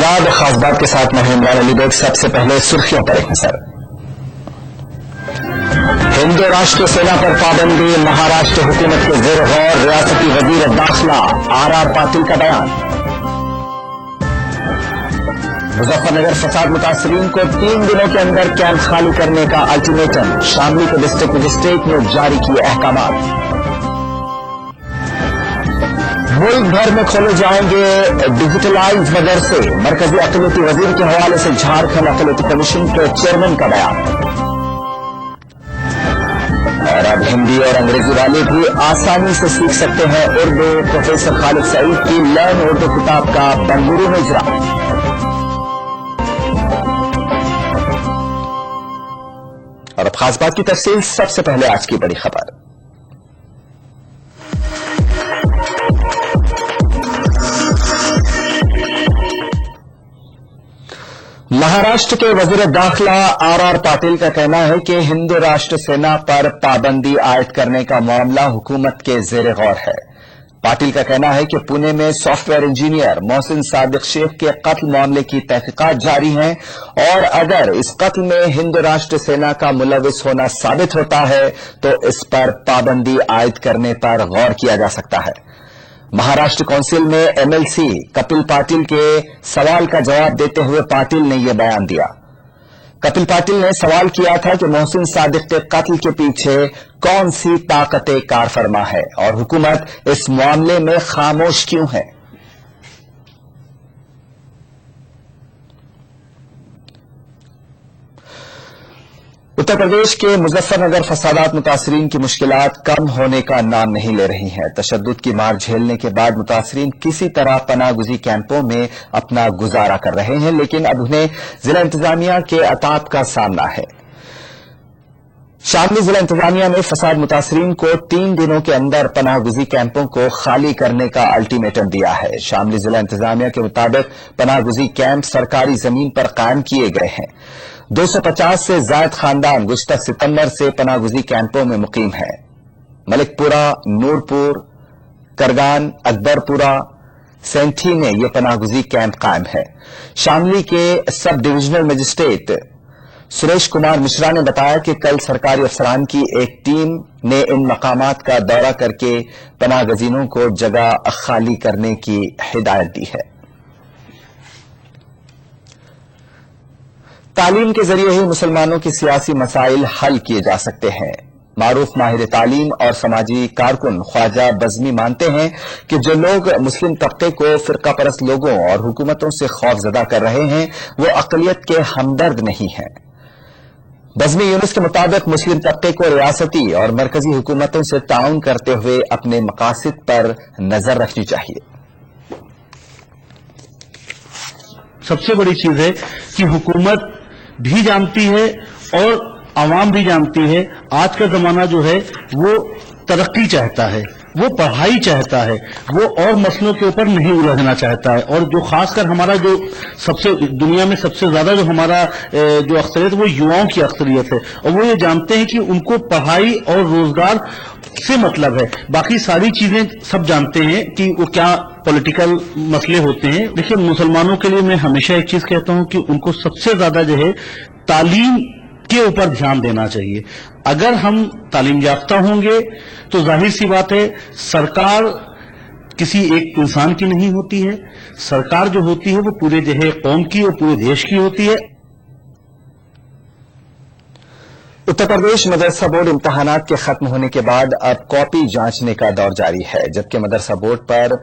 आदाब, खास बात के साथ मैं इमरान अली बेग। सबसे पहले सुर्खियों पर एक नजर। हिंदू राष्ट्र सेना पर पाबंदी, महाराष्ट्र हुकूमत के ज़ेर गौर रियासती वजीर दाखिला आर पाटिल का बयान। मुजफ्फरनगर फसाद मुतासरीन को 3 दिनों के अंदर कैंप खाली करने का अल्टीमेटम, शामली के डिस्ट्रिक्ट मजिस्ट्रेट ने जारी किए अहकामात। मुल्क भर में खोले जाएंगे डिजिटलाइज मदरसे, मरकजी अक़लियती वजीर के हवाले से झारखंड अक़लियती कमीशन के चेयरमैन का बयान। और अब हिंदी और अंग्रेजी वाले भी आसानी से सीख सकते हैं उर्दू। प्रोफेसर खालिद सईद की लर्न उर्दू किताब का बेंगलुरु में इजरा। और अब खास बात की तफसील। सबसे पहले आज की बड़ी खबर। महाराष्ट्र के वजीर दाखिला आर पाटिल का कहना है कि हिंदू राष्ट्र सेना पर पाबंदी आयद करने का मामला हुकूमत के ज़ेर गौर है। पाटिल का कहना है कि पुणे में सॉफ्टवेयर इंजीनियर मोहसिन सादिक शेख के कत्ल मामले की तहकीकात जारी हैं और अगर इस कत्ल में हिंदू राष्ट्र सेना का मुलविस होना साबित होता है तो इस पर पाबंदी आयद करने पर गौर किया जा सकता है। महाराष्ट्र काउंसिल में एमएलसी कपिल पाटिल के सवाल का जवाब देते हुए पाटिल ने यह बयान दिया। कपिल पाटिल ने सवाल किया था कि मोहसिन सादिक के कत्ल के पीछे कौन सी ताकतें कारफरमा है और हुकूमत इस मामले में खामोश क्यों है। उत्तर प्रदेश के मुजफ्फरनगर फसादात मुतासरीन की मुश्किलात कम होने का नाम नहीं ले रही हैं। तशद्दुद की मार झेलने के बाद मुतासरीन किसी तरह पनाहगुज़ी कैंपों में अपना गुजारा कर रहे हैं, लेकिन अब उन्हें जिला इंतजामिया के अताब का सामना है। शामली जिला इंतजामिया ने फसाद मुतासरीन को 3 दिनों के अंदर पनाहगुज़ी कैंपों को खाली करने का अल्टीमेटम दिया है। शामली जिला इंतजामिया के मुताबिक पनाहगुज़ी कैंप सरकारी जमीन पर कायम किए गए हैं। 250 से ज्यादा खानदान गुज़िश्ता सितंबर से पनाहगुज़ी कैंपों में मुकीम है। मलिकपुरा, नूरपुर, करगान, अकबरपुरा, सेंठी में यह पनाहगुज़ी कैंप कायम है। शामली के sub divisional magistrate Suresh Kumar Mishra ने बताया कि कल सरकारी अफसरान की एक टीम ने इन मकामात का दौरा करके पनाहगज़ीनों को जगह खाली करने की हिदायत दी है। तालीम के जरिए ही मुसलमानों के सियासी मसाइल हल किए जा सकते हैं। मारूफ माहिर तालीम और समाजी कारकुन ख्वाजा बज़मी मानते हैं कि जो लोग मुस्लिम तबके को फिरका परस्त लोगों और हुकूमतों से खौफजदा कर रहे हैं वो अक़लियत के हमदर्द नहीं हैं। बज़मी यूनुस के मुताबिक मुस्लिम तबके को रियासती और मरकजी हुकूमतों से ताउन करते हुए अपने मकासद पर नजर रखनी चाहिए। सबसे बड़ी चीज है कि हुकूमत भी जानती है और आवाम भी जानती है आज का जमाना जो है वो तरक्की चाहता है, वो पढ़ाई चाहता है, वो और मसलों के ऊपर नहीं उलझना चाहता है। और जो खासकर हमारा जो सबसे दुनिया में सबसे ज्यादा जो हमारा जो अक्सरियत वो युवाओं की अक्सरियत है और वो ये जानते हैं कि उनको पढ़ाई और रोजगार से मतलब है। बाकी सारी चीजें सब जानते हैं कि वो क्या पॉलिटिकल मसले होते हैं। देखिए, मुसलमानों के लिए मैं हमेशा एक चीज कहता हूं कि उनको सबसे ज्यादा जो है तालीम के ऊपर ध्यान देना चाहिए। अगर हम तालीम याफ्ता होंगे तो जाहिर सी बात है सरकार किसी एक इंसान की नहीं होती है, सरकार जो होती है वो पूरे जो है कौम की और पूरे देश की होती है। उत्तर प्रदेश मदरसा बोर्ड इम्तहानात के खत्म होने के बाद अब कॉपी जांचने का दौर जारी है, जबकि मदरसा बोर्ड पर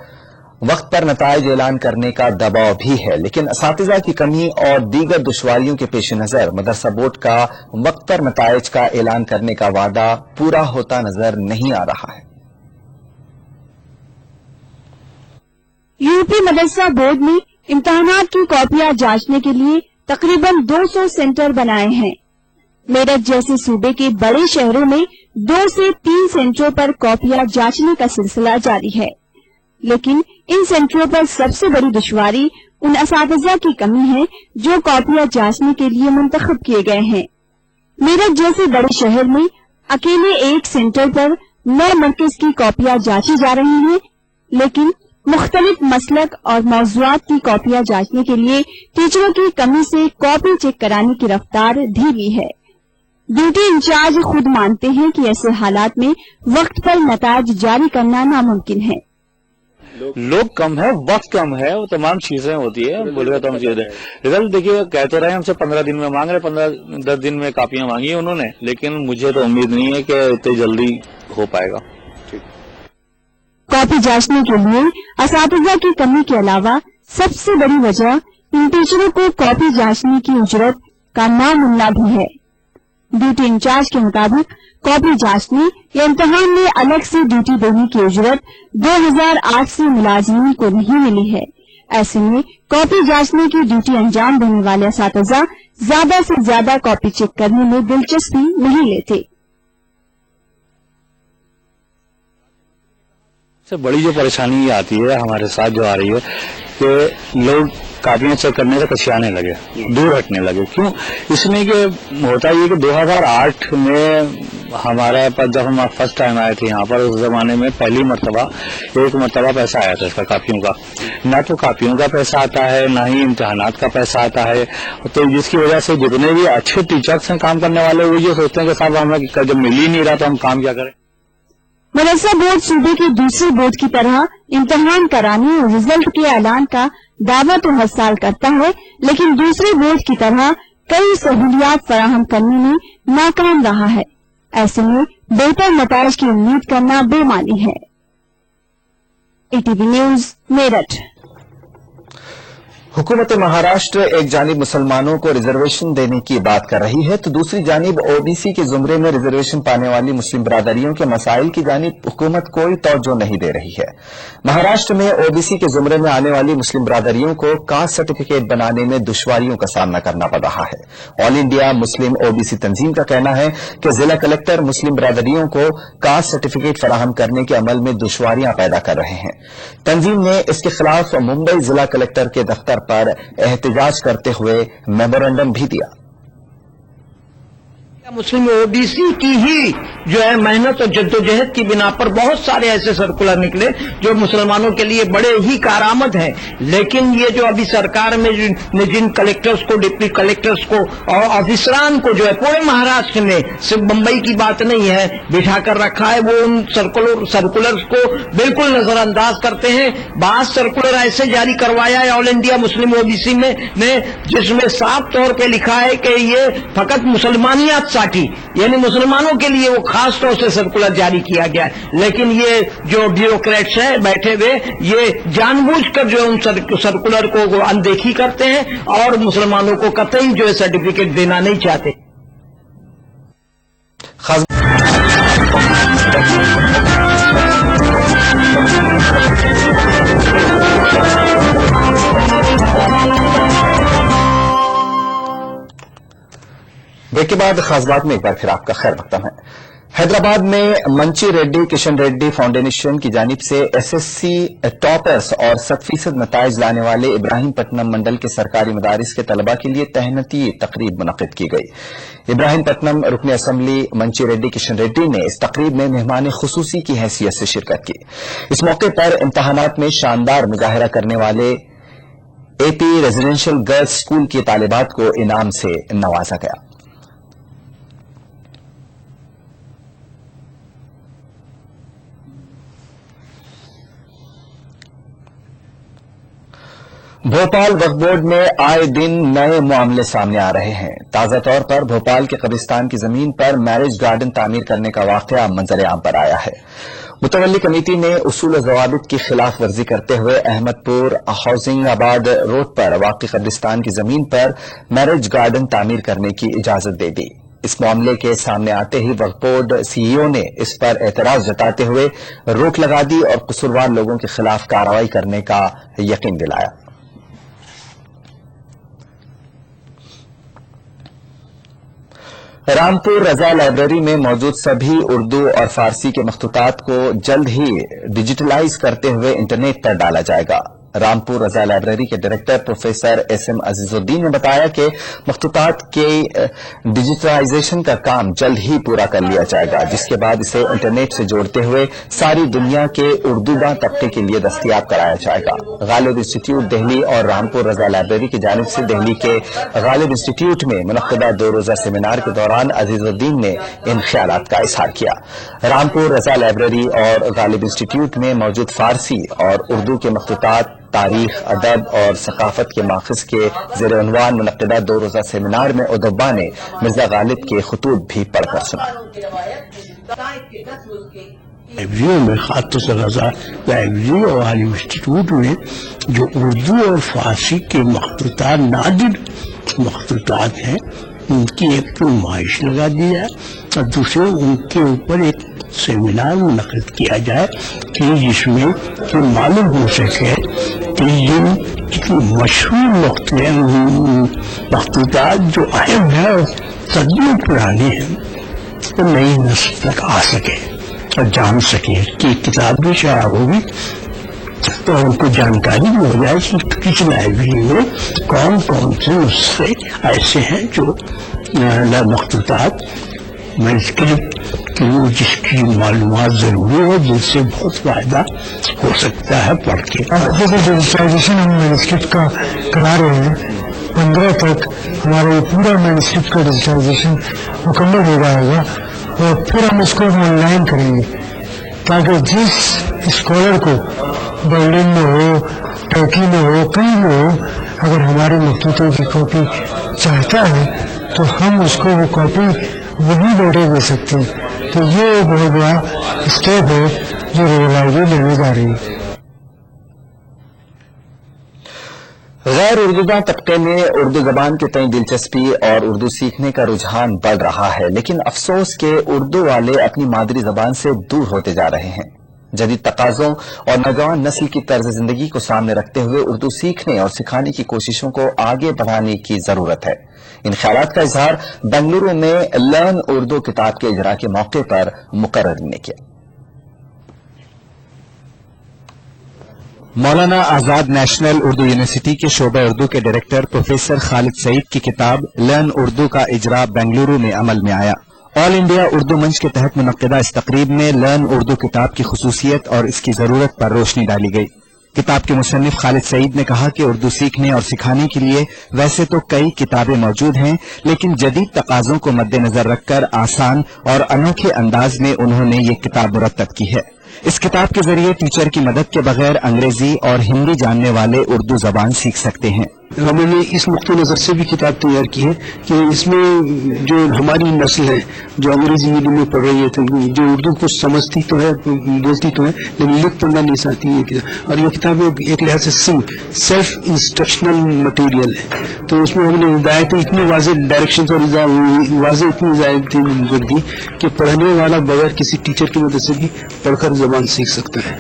वक्त पर नताइज ऐलान करने का दबाव भी है। लेकिन असातिज़ा की कमी और दीगर दुश्वारियों के पेश नजर मदरसा बोर्ड का वक्त पर नताइज का ऐलान करने का वादा पूरा होता नजर नहीं आ रहा है। यूपी मदरसा बोर्ड ने इम्तहानात की कॉपियां जांचने के लिए तकरीबन 200 सेंटर बनाए हैं। मेरठ जैसे सूबे के बड़े शहरों में 2 से 3 सेंटरों पर कॉपियां जांचने का सिलसिला जारी है, लेकिन इन सेंटरों पर सबसे बड़ी दुश्वारी उन असातिज़ा की कमी है जो कॉपियां जांचने के लिए मुंतखब किए गए हैं। मेरठ जैसे बड़े शहर में अकेले एक सेंटर पर 9 मरकज की कॉपियां जांची जा रही हैं, लेकिन मुख्तलिफ मसलक और मौज़ूआत की कॉपियां जांचने के लिए टीचरों की कमी से कॉपी चेक कराने की रफ्तार धीमी है। ड्यूटी इंचार्ज खुद मानते हैं कि ऐसे हालात में वक्त पर नताज जारी करना नामुमकिन है। लोग कम है, वक्त कम है, वो तमाम चीजें होती है, बोलेगा तो हम चीजें। रिजल्ट देखिए, कहते रहे हमसे 15 दिन में मांग रहे, 15-10 दिन में कापियां मांगी है उन्होंने, लेकिन मुझे तो उम्मीद नहीं है कि इतनी जल्दी हो पाएगा। कॉपी जांचने के लिए असातिज़ा की कमी के अलावा सबसे बड़ी वजह इन टीचरों को कॉपी जांचने की उजरत का ना मिलना भी है। ड्यूटी इंचार्ज के मुताबिक कॉपी जांचने या इम्तिहान में अलग से ड्यूटी देने की उजरत 2008 से मुलाजिमीन को नहीं मिली है। ऐसे में कॉपी जांचने की ड्यूटी अंजाम देने वाले असातिज़ा ज्यादा से ज्यादा कॉपी चेक करने में दिलचस्पी नहीं लेते। सबसे बड़ी जो परेशानी आती है हमारे साथ जो आ रही है कि लोग कापियां चेक करने से कशियाने लगे, दूर हटने लगे। क्यों? इसमें कि होता ये कि 2008 में हमारे पास जब हम फर्स्ट टाइम आए थे यहाँ पर, उस जमाने में पहली मरतबा एक मरतबा पैसा आया था इसका कापियों का। ना तो कापियों का पैसा आता है, ना ही इम्तिहानात का पैसा आता है। तो जिसकी वजह से जितने भी अच्छे टीचर्स हैं काम करने वाले, वो ये सोचते हैं कि साहब हमें जब मिल ही नहीं रहा तो हम काम क्या करें। मदरसा बोर्ड सूबे के दूसरे बोर्ड की तरह इम्तिहान कराने और रिजल्ट के ऐलान का दावा तो हर साल करता है, लेकिन दूसरे बोर्ड की तरह कई सहूलियात फराहम करने में नाकाम रहा है। ऐसे में बेहतर नताइज की उम्मीद करना बेमानी है। ATV news Meerut. हुकूमत महाराष्ट्र एक जानिब मुसलमानों को रिजर्वेशन देने की बात कर रही है, तो दूसरी जानिब ओबीसी के जुमरे में रिजर्वेशन पाने वाली मुस्लिम बरादरियों के मसाइल की जानिब हुकूमत कोई तवज्जो नहीं दे रही है। महाराष्ट्र में ओबीसी के जुमरे में आने वाली मुस्लिम बरादरियों को कास्ट सर्टिफिकेट बनाने में दुश्वारियों का सामना करना पड़ रहा है। ऑल इंडिया मुस्लिम ओबीसी तंजीम का कहना है कि जिला कलेक्टर मुस्लिम बरादरियों को कास्ट सर्टिफिकेट फराहम करने के अमल में दुश्वारियां पैदा कर रहे हैं। तंजीम ने इसके खिलाफ मुंबई जिला कलेक्टर के दफ्तर पर एहतजाज करते हुए मेमोरेंडम भी दिया। मुस्लिम ओबीसी की ही जो है मेहनत और जद्दोजहद की बिना पर बहुत सारे ऐसे सर्कुलर निकले जो मुसलमानों के लिए बड़े ही कारआमद हैं। लेकिन ये जो अभी सरकार में जिन कलेक्टर्स को, डिप्टी कलेक्टर्स को और ऑफिसरान को जो है पूरे महाराष्ट्र में, सिर्फ मुंबई की बात नहीं है, बिठा कर रखा है, वो उन सर्कुलर्स को बिल्कुल नजरअंदाज करते हैं। बात सर्कुलर ऐसे जारी करवाया है ऑल इंडिया मुस्लिम ओबीसी में जिसमें साफ तौर पे लिखा है कि ये फकत मुसलमानियत यानी मुसलमानों के लिए वो खास तौर से सर्कुलर जारी किया गया है। लेकिन ये जो ब्यूरोक्रेट्स हैं बैठे हुए, ये जानबूझकर जो उन सर्कुलर को अनदेखी करते हैं और मुसलमानों को कतई जो है सर्टिफिकेट देना नहीं चाहते। ब्रेक के बाद खास बात में एक बार फिर आपका खैर मकदम है। हैदराबाद में मंची रेड्डी किशन रेड्डी फाउंडेशन की जानिब से एसएससी टॉपर्स और 100% नताइज लाने वाले इब्राहिमपट्टनम मंडल के सरकारी मदारिस के तलबा के लिए तहनीती तकरीब मुनक्किद की गई। इब्राहिमपट्टनम रुकन असम्बली मंची रेड्डी किशन रेड्डी ने इस तकरीब में मेहमान खुसूसी की हैसियत से शिरकत की। इस मौके पर इम्तहानात में शानदार मुजाहिरा करने वाले एपी रेजिडेंशियल गर्ल्स स्कूल की तालिबात को इनाम से नवाजा गया। भोपाल वक्फ बोर्ड में आए दिन नए मामले सामने आ रहे हैं। ताजा तौर पर भोपाल के कब्रिस्तान की जमीन पर मैरिज गार्डन तामीर करने का वाकया मंजर आम पर आया है। मुतवल्ली कमेटी ने उसूल ज़वाबित की खिलाफ वर्जी करते हुए अहमदपुर हाउसिंग आबाद रोड पर वाक़ कब्रिस्तान की जमीन पर मैरिज गार्डन तामीर करने की इजाजत दे दी। इस मामले के सामने आते ही वक्फ बोर्ड सीईओ ने इस पर एतराज जताते हुए रोक लगा दी और कसूरवार लोगों के खिलाफ कार्रवाई करने का यकीन दिलाया। रामपुर रजा लाइब्रेरी में मौजूद सभी उर्दू और फारसी के मखतूतात को जल्द ही डिजिटलाइज करते हुए इंटरनेट पर डाला जाएगा। رامپور رضا لائبریری کے ڈائریکٹر پروفیسر SM عزیزالدین نے بتایا کہ مخطوطات کے ڈیجیٹلائزیشن کا کام جلد ہی پورا کر لیا جائے گا، جس کے بعد اسے انٹرنیٹ سے جوڑتے ہوئے ساری دنیا کے اردوداں طبقے کے لیے دستیاب کرایا جائے گا۔ غالب انسٹیٹیوٹ دہلی اور رامپور رضا لائبریری کی جانب سے دہلی کے غالب انسٹیٹیوٹ میں منعقدہ 2 روزہ سیمینار کے دوران عزیزالدین نے ان خیالات کا اظہار کیا۔ رامپور رضا لائبریری اور غالب انسٹیٹیوٹ میں موجود فارسی اور اردو کے مخطوطات، تاریخ، ادب اور ثقافت کے ماخذ کے زیر عنوان منعقدہ 2 روزہ سیمینار میں ادبا نے مرزا غالب کے خطوط بھی پڑھ کر سنا۔ لائبریری میں خاص طور سے رضا لائبریری اور غالب انسٹیٹیوٹ میں جو اردو اور فارسی کے مخطوطات، نادر مخطوطات ہیں، ان کی ایک نمائش لگا دی جائے اور دوسرے ان کے اوپر ایک سیمینار منعقد کیا جائے کہ جس میں کہ معلوم ہو سکے کہ یہ کتنی مشہور مخطوطات جو اہم ہیں اور صدیوں پرانے ہیں وہ نئی نسل تک آ سکے اور جان سکے کہ کتاب بھی شائع ہوگی تو ان کو جانکاری بھی ہو جائے کہ کس لائبریری میں کون کون سے نسخے ایسے ہیں جو مخطوطات مینuscript جس کی معلومات ضروری ہے، جن سے بہت فائدہ ہو سکتا ہے پڑھ کے۔ جیسے ڈیجیٹلائزیشن ہم مینuscript کا کرا رہے ہیں، 15 تک ہمارا پورا مینuscript کا ڈیجیٹلائزیشن مکمل ہو جائے گا اور پھر ہم اس کو آن لائن کریں گے تاکہ جس اسکالر کو برلن میں ہو، ٹرکی میں ہو، کہیں بھی ہو، اگر ہمارے مخطوطوں کی کاپی چاہتا ہے تو ہم اس کو وہ کاپی وہی بیٹھے دے سکتے ہیں۔ تو یہ بہت بڑا اسٹیپ ہے جو لائبریری لینے جا رہی ہے۔ غیر اردوداں طبقے میں اردو زبان کے تئیں دلچسپی اور اردو سیکھنے کا رجحان بڑھ رہا ہے، لیکن افسوس کہ اردو والے اپنی مادری زبان سے دور ہوتے جا رہے ہیں۔ جدید تقاضوں اور نوجوان نسل کی طرز زندگی کو سامنے رکھتے ہوئے اردو سیکھنے اور سکھانے کی کوششوں کو آگے بڑھانے کی ضرورت ہے۔ ان خیالات کا اظہار بنگلورو میں لرن اردو کتاب کے اجراء کے موقع پر مقرر نے کیا۔ مولانا آزاد نیشنل اردو یونیورسٹی کے شعبہ اردو کے ڈائریکٹر پروفیسر خالد سعید کی کتاب لرن اردو کا اجراء بنگلورو میں عمل میں آیا۔ آل انڈیا اردو منچ کے تحت منعقدہ اس تقریب میں لرن اردو کتاب کی خصوصیت اور اس کی ضرورت پر روشنی ڈالی گئی۔ کتاب کے مصنف خالد سعید نے کہا کہ اردو سیکھنے اور سکھانے کے لیے ویسے تو کئی کتابیں موجود ہیں، لیکن جدید تقاضوں کو مد نظر رکھ کر آسان اور انوکھے انداز میں انہوں نے یہ کتاب مرتب کی ہے۔ اس کتاب کے ذریعے ٹیچر کی مدد کے بغیر انگریزی اور ہندی جاننے والے اردو زبان سیکھ سکتے ہیں۔ ہم نے اس نقطۂ نظر سے بھی کتاب تیار کی ہے کہ اس میں جو ہماری نسل ہے جو انگریزی میڈیم میں پڑھ رہی ہے تو جو اردو کو سمجھتی تو ہے، بولتی تو ہے، لیکن لکھ پڑھنا نہیں چاہتی ہے کتاب، اور یہ کتاب ایک لحاظ سے سیلف انسٹرکشنل مٹیریل ہے۔ تو اس میں ہم نے ہدایتیں اتنی واضح ڈائریکشنز اور واضح اتنی ہدایتیں لکھ دی کہ پڑھنے والا بغیر کسی ٹیچر کی مدد سے بھی پڑھ کر زبان سیکھ سکتا ہے۔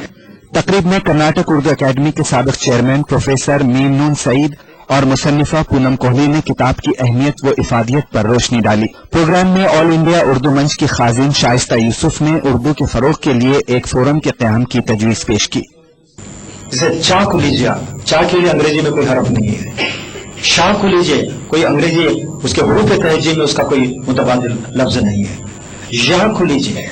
تقریب میں کرناٹک اردو اکیڈمی کے سابق چیئرمین پروفیسر میم سعید اور مصنفہ پونم کوہلی نے کتاب کی اہمیت و افادیت پر روشنی ڈالی۔ پروگرام میں آل انڈیا اردو منچ کی خازن شائستہ یوسف نے اردو کے فروغ کے لیے ایک فورم کے قیام کی تجویز پیش کی۔ جیسے چاہ کو لیجیے، چاہ کے لیے انگریزی میں کوئی حرف نہیں ہے، شاہ کو لیجیے، کوئی انگریزی اس کے حروف تہجی میں اس کا کوئی متبادل لفظ نہیں ہے، یا کو لیجیے،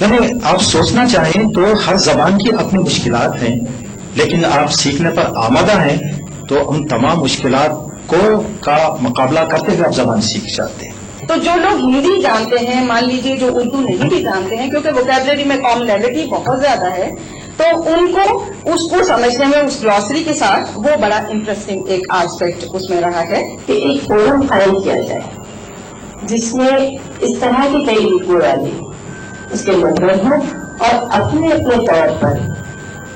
یعنی آپ سوچنا چاہیں تو ہر زبان کی اپنی مشکلات ہیں، لیکن آپ سیکھنے پر آمادہ ہیں تو ان تمام مشکلات کا مقابلہ کرتے ہوئے آپ زبان سیکھ جاتے ہیں۔ تو جو لوگ ہندی جانتے ہیں، مان لیجیے جو اردو نہیں بھی جانتے ہیں، کیونکہ ووکیبلری میں کامنلٹی بہت زیادہ ہے، تو ان کو اس کو سمجھنے میں اس گلوسری کے ساتھ وہ بڑا انٹرسٹنگ ایک آسپیکٹ اس میں رہا ہے کہ ایک فورم قائم کیا جائے جس میں اس طرح کے کئی اردو والے اس کے ممبر ہوں اور اپنے طور پر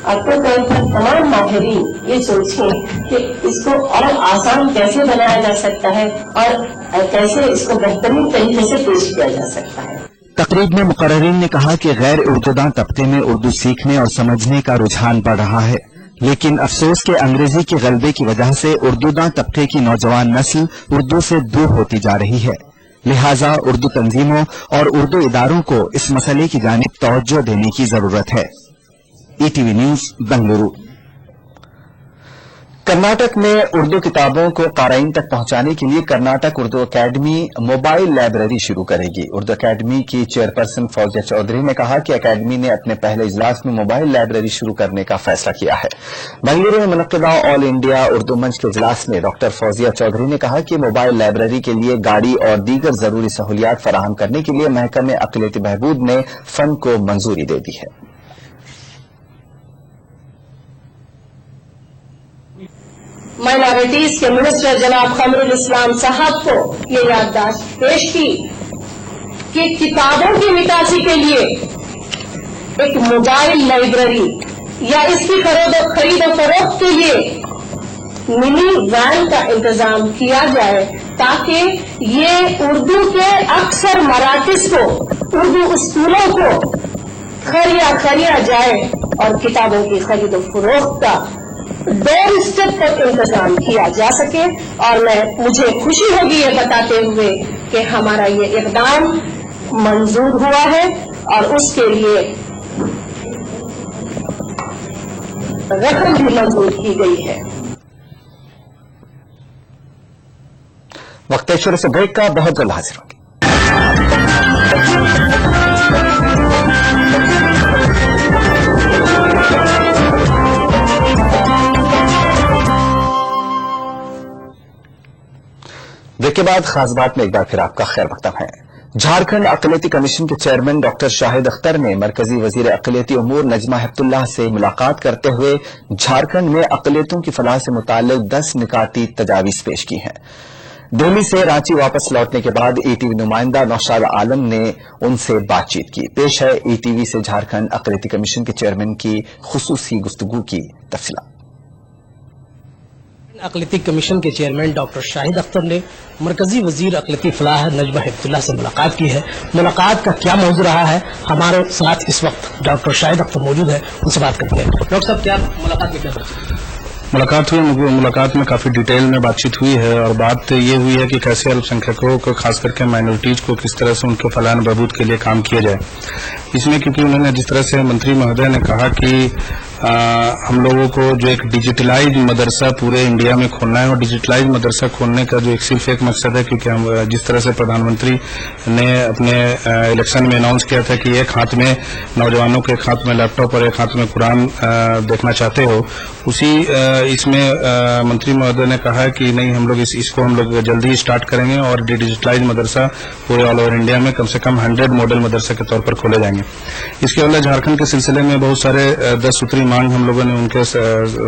تمام ماہرین یہ سوچیں کہ اس کو اور آسان کیسے بنایا جا سکتا ہے اور کیسے اس کو بہترین طریقے سے پیش کیا جا سکتا ہے۔ تقریب میں مقررین نے کہا کہ غیر اردوداں طبقے میں اردو سیکھنے اور سمجھنے کا رجحان بڑھ رہا ہے، لیکن افسوس کہ انگریزی کے غلبے کی وجہ سے اردوداں طبقے کی نوجوان نسل اردو سے دور ہوتی جا رہی ہے، لہذا اردو تنظیموں اور اردو اداروں کو اس مسئلے کی جانب توجہ دینے کی ضرورت ہے۔ ETV news Bengaluru. कर्नाटक में उर्दू किताबों को क़ारीन तक पहुंचाने के लिए Karnataka Urdu academy mobile library शुरू करेगी। उर्दू अकेडमी की चेयरपर्सन फौजिया चौधरी ने कहा कि अकेडमी ने अपने पहले इजलास में मोबाइल लाइब्रेरी शुरू करने का फैसला किया है। बेंगलुरु में मुनक्किदा ऑल इंडिया उर्दू मंच के इजलास में डॉक्टर फौजिया चौधरी ने कहा कि मोबाइल लाइब्रेरी के लिए गाड़ी और दीगर जरूरी सहूलियात फराहम करने के लिए महकमे अक़लियती बहबूद ने फंड को मंजूरी दे दी है। माइनॉरिटीज के मिनिस्टर जनाब खमरुल इस्लाम साहब को ये याददाश्त पेश की कि किताबों की निकासी के लिए एक मोबाइल लाइब्रेरी या इसकी खरीद फरोख्त के लिए मिनी वैन का इंतजाम किया जाए ताकि ये उर्दू के अक्सर मराकिज को, उर्दू स्कूलों को खरिया जाए और किताबों की खरीद फरोख्त का डोर स्टेप पर इंतजाम किया जा सके। और मुझे खुशी होगी ये बताते हुए कि हमारा ये इक़दाम मंजूर हुआ है और उसके लिए रकम भी मंजूर की गई है। वक्त शुरू से ब्रेक का बहुत जल्द हाजिर होंगे। ब्रेक के बाद खास बात में एक बार फिर आपका खैर मकदम है। झारखंड अक़लियती कमीशन के चेयरमैन डॉक्टर शाहिद अख्तर ने मरकजी वजीर अक़लियती उमूर नजमा हेपतुल्लाह से मुलाकात करते हुए झारखंड में अक़लियतों की फलाह से मुताल्लिक 10 निकाती तजावीज़ पेश की हैं। दिल्ली से रांची वापस लौटने के बाद ईटीवी नुमाइंदा नौशाद आलम ने उनसे बातचीत की। पेश है ईटीवी से झारखंड अक़लियती कमीशन के चेयरमैन की खुसूसी गुफ्तगू की तफसीलात। अक़लियती कमीशन के चेयरमैन डॉक्टर शाहिद अख्तर ने मरकजी वजीर अक़लियती फलाह नजमा हेपतुल्लाह से मुलाकात की है। मुलाकात का क्या मौजू रहा है, हमारे साथ इस वक्त डॉक्टर शाहिद अख्तर मौजूद है, उनसे बात करते हैं। डॉक्टर साहब, क्या मुलाकात में क्या मुलाकात में काफ़ी डिटेल में बातचीत हुई है और बात ये हुई है कि कैसे अल्पसंख्यकों को, खास करके माइनॉरिटीज़ को, किस तरह से उनके फलाह बहबूद के लिए काम किया जाए। इसमें क्योंकि उन्होंने जिस तरह से मंत्री महोदय ने कहा कि हम लोगों को जो एक डिजिटलाइज मदरसा पूरे इंडिया में खोलना है और डिजिटलाइज मदरसा खोलने का जो सिर्फ एक मकसद है, क्योंकि हम जिस तरह से प्रधानमंत्री ने अपने इलेक्शन में अनाउंस किया था कि एक हाथ में नौजवानों के, एक हाथ में लैपटॉप और एक हाथ में कुरान देखना चाहते हो, उसी इसमें मंत्री महोदय ने कहा कि नहीं, हम लोग इसको हम लोग जल्दी स्टार्ट करेंगे और डिजिटलाइज मदरसा पूरे ऑल ओवर इंडिया में कम से कम 100 मॉडल मदरसा के तौर पर खोले जाएंगे। इसके अलावा झारखंड के सिलसिले में बहुत सारे 10 सूत्री मांग हम लोगों ने उनके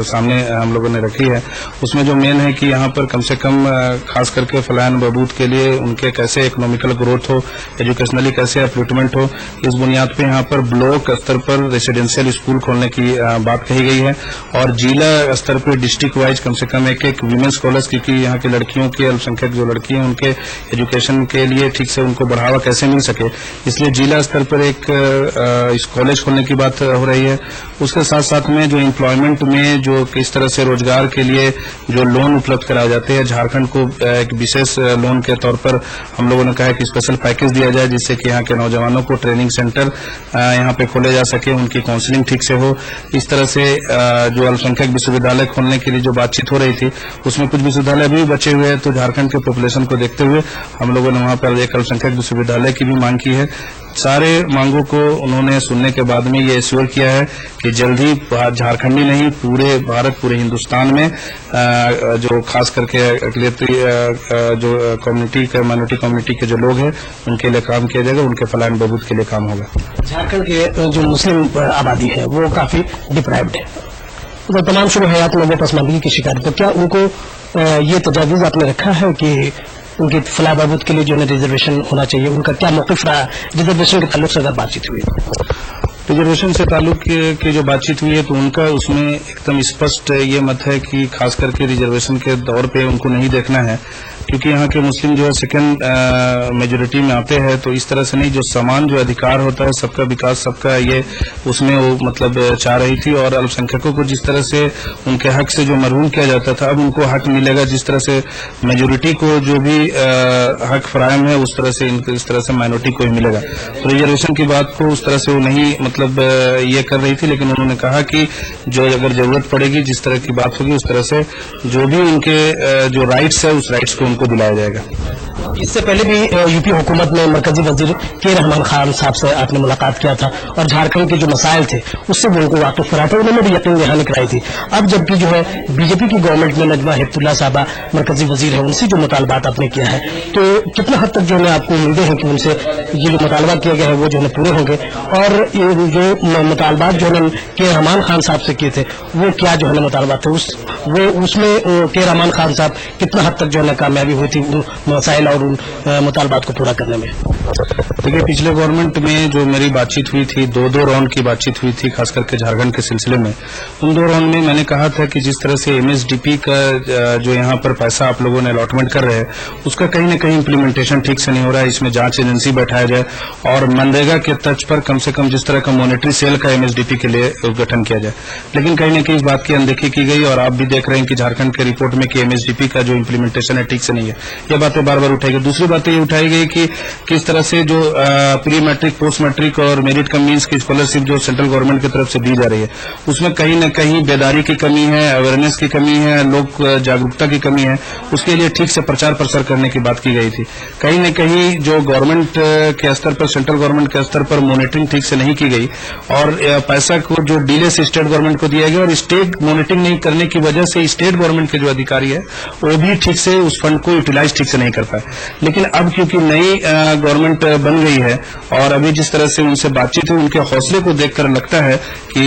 सामने हम लोगों ने रखी है। उसमें जो मेन है कि यहाँ पर कम से कम खास करके फलाह बहबूद के लिए उनके कैसे इकोनॉमिकल ग्रोथ हो, एजुकेशनली कैसे अपलिफ्टमेंट हो, इस बुनियाद पे यहाँ पर ब्लॉक स्तर पर रेसिडेंशियल स्कूल खोलने की बात कही गई है और जिला स्तर पर डिस्ट्रिक्ट वाइज कम से कम एक वीमेंस कॉलेज, क्योंकि यहाँ की लड़कियों की, अल्पसंख्यक जो लड़की हैं उनके एजुकेशन के लिए ठीक से उनको बढ़ावा कैसे मिल सके, इसलिए जिला स्तर पर एक इस कॉलेज खोलने की बात हो रही है। उसके साथ साथ में जो एम्प्लॉयमेंट में जो किस तरह से रोजगार के लिए जो लोन उपलब्ध कराए जाते हैं, झारखंड को एक विशेष लोन के तौर पर हम लोगों ने कहा है कि स्पेशल पैकेज दिया जाए जिससे कि यहाँ के नौजवानों को ट्रेनिंग सेंटर यहाँ पे खोले जा सके, उनकी काउंसलिंग ठीक से हो। इस तरह से जो अल्पसंख्यक विश्वविद्यालय खोलने के लिए जो बातचीत हो रही थी उसमें कुछ विश्वविद्यालय अभी बचे हुए हैं, तो झारखंड के पॉपुलेशन को देखते हुए हम लोगों ने वहाँ पर एक अल्पसंख्यक विश्वविद्यालय की भी मांग की है। सारे मांगों को उन्होंने सुनने के बाद में ये एश्योर किया है कि जल्द ही झारखंड ही नहीं, पूरे भारत, पूरे हिंदुस्तान में जो खास करके अक़लियती जो कम्युनिटी के, माइनॉरिटी कम्युनिटी के जो लोग हैं उनके लिए काम किया जाएगा, उनके फलाह बहबूद के लिए काम होगा। झारखंड के जो मुस्लिम आबादी है वो काफी डिप्राइव्ड है, तो तमाम शुरू हयात में वो पसमानदगी की शिकार है, तो क्या उनको ये तजावीज़ आपने रखा है कि उनकी फलाह बहबूद के लिए जो रिजर्वेशन होना चाहिए, उनका क्या मौक़िफ़ रहा? रिजर्वेशन के ताल्लुक से अगर बातचीत हुई, रिजर्वेशन से ताल्लुक की जो बातचीत हुई है तो उनका उसमें एकदम स्पष्ट ये मत है कि खास करके रिजर्वेशन के दौर पे उनको नहीं देखना है, کیونکہ یہاں کے مسلم جو ہے سیکنڈ میجورٹی میں آتے ہیں، تو اس طرح سے نہیں، جو سامان جو ادھیکار ہوتا ہے سب کا وکاس سب کا، یہ اس میں وہ مطلب چاہ رہی تھی، اور الپسنکھیکوں کو جس طرح سے ان کے حق سے جو محروم کیا جاتا تھا اب ان کو حق ملے گا، جس طرح سے میجورٹی کو جو بھی حق فراہم ہے اس طرح سے ان کو اس طرح سے مائنورٹی کو ہی ملے گا. تو ریزرویشن کی بات کو اس طرح سے وہ نہیں مطلب یہ کر رہی تھی، لیکن انہوں نے کہا کہ جو اگر ضرورت پڑے گی جس طرح کی بات ہوگی اس طرح سے جو بھی ان کے جو رائٹس ہے اس رائٹس کو ان کو دلایا جائے گا. اس سے پہلے بھی یو پی حکومت میں مرکزی وزیر کے رحمان خان صاحب سے آپ نے ملاقات کیا تھا اور جھارکھنڈ کے جو مسائل تھے اس سے وہ ان کو واقف کرا تھا، انہوں نے بھی یقین دہانی کرائی تھی. اب جبکہ جو ہے بی جے پی کی گورنمنٹ میں نجمہ ہپت اللہ صاحبہ مرکزی وزیر ہے، ان سے جو مطالبات آپ نے کیا ہے تو کتنا حد تک جو ہے آپ کو امیدیں ہیں کہ ان سے یہ جو مطالبات کیے گئے ہیں وہ جو ہے پورے ہوں گے، اور جو مطالبات جو ہے کے رحمان خان صاحب سے کیے تھے وہ کیا جو ہے مطالبات تھے اس میں کے رحمان خان صاحب کتنا حد تک جو ہے کامیابی ہوئی تھی ان مسائل اور ان مطالبات کو پورا کرنے میں؟ دیکھیے پچھلے گورنمنٹ میں جو میری بات چیت ہوئی تھی، دو راؤنڈ کی بات چیت ہوئی تھی خاص کر کے جھارکھنڈ کے سلسلے میں. ان 2 راؤنڈ میں نے کہا تھا کہ جس طرح سے ایم ایس ڈی پی کا جو یہاں پر پیسہ آپ لوگوں نے الاٹمنٹ کر رہے ہیں اس کا کہیں نہ کہیں امپلیمنٹیشن ٹھیک سے نہیں ہو رہا ہے. اس میں جانچ ایجنسی بیٹھایا جائے اور منریگا کے ترج پر کم سے کم جس طرح کا مانیٹری سیل کا ایم ایس ڈی پی کے لیے گٹھن کیا جائے. لیکن کہیں نہ کہیں اس بات کی اندیکھی کی گئی اور آپ بھی دیکھ رہے ہیں کہ جھارکھنڈ کے رپورٹ میں کہ ایم ایس ڈی پی کا جو امپلیمنٹیشن ہے ٹھیک سے نہیں ہے. یہ باتیں بار بار اٹھائی گئی. دوسری بات یہ اٹھائی گئی کہ کس طرح سے جو پری میٹرک پوسٹ میٹرک اور میرٹ کم مینس کی اسکالرشپ جو سینٹرل گورنمنٹ کی طرف سے دی جا رہی ہے اس میں کہیں نہ کہیں بیداری کی کمی ہے، اویئرنیس کی کمی ہے، لوگ جاگروکتا کی کمی ہے. اس کے لیے ٹھیک سے پرچار پرسار کرنے کی بات کی گئی تھی. کہیں نہ کہیں جو گورنمنٹ کے استر پر سینٹرل گورنمنٹ کے استر پر مانیٹرنگ ٹھیک سے نہیں کی گئی اور پیسہ کو جو ڈیلے سے اسٹیٹ گورنمنٹ کو دیا گیا اور اسٹیٹ مانیٹرنگ نہیں کرنے کی وجہ سے اسٹیٹ گورنمنٹ کے جو ادھیکاری ہے وہ بھی ٹھیک سے اس فنڈ کو یوٹیلائز ٹھیک سے نہیں کر پائے. لیکن اب کیونکہ نئی گورنمنٹ بن گئی ہے اور ابھی جس طرح سے ان سے بات چیت ہوئی ان کے حوصلے کو دیکھ کر لگتا ہے کہ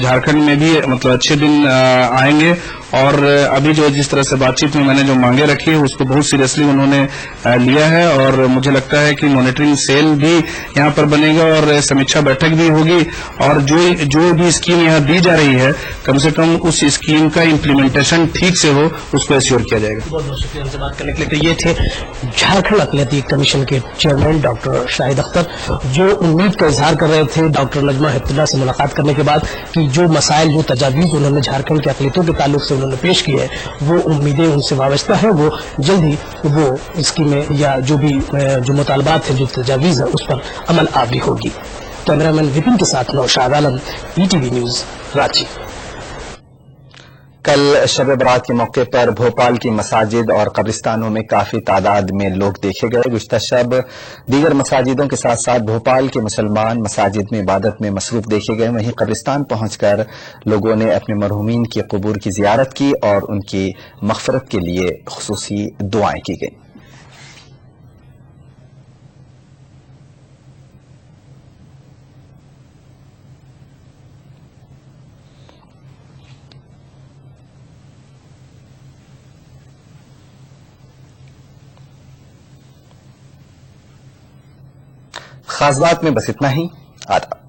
جھارکھنڈ میں بھی مطلب اچھے دن آئیں گے. اور ابھی جو جس طرح سے بات چیت میں نے جو مانگیں رکھی ہے اس کو بہت سیریسلی انہوں نے لیا ہے اور مجھے لگتا ہے کہ مانیٹرنگ سیل بھی یہاں پر بنے گا اور سمیچھا بیٹھک بھی ہوگی اور جو بھی اسکیم یہاں دی جا رہی ہے کم سے کم اس اسکیم کا امپلیمنٹیشن ٹھیک سے ہو اس کو ایشور کیا جائے گا. بہت بہت شکریہ ہم سے بات کرنے کے لیے. تو یہ تھے جھارکھنڈ اقلیتی کمیشن کے چیئرمین ڈاکٹر شاہد اختر جو امید کا اظہار کر رہے تھے ڈاکٹر نجمہ ہپت اللہ سے ملاقات کرنے کے بعد کہ جو مسائل جو تجاویز انہوں نے جھارکھنڈ کے اقلیتوں کے تعلق سے انہوں نے پیش کی ہے وہ امیدیں ان سے وابستہ ہے، وہ جلد ہی وہ اسکیمیں یا جو بھی جو مطالبات ہیں جو تجاویز ہے اس پر عمل آوری ہوگی. کیمرہ مین وپن کے ساتھ Naushad Alam, E T V news, Ranchi. کل شب برات کے موقع پر بھوپال کی مساجد اور قبرستانوں میں کافی تعداد میں لوگ دیکھے گئے. گزشتہ شب دیگر مساجدوں کے ساتھ ساتھ بھوپال کے مسلمان مساجد میں عبادت میں مصروف دیکھے گئے. وہیں قبرستان پہنچ کر لوگوں نے اپنے مرحومین کی قبور کی زیارت کی اور ان کی مغفرت کے لیے خصوصی دعائیں کی گئیں. خاص بات میں بس اتنا ہی. آداب.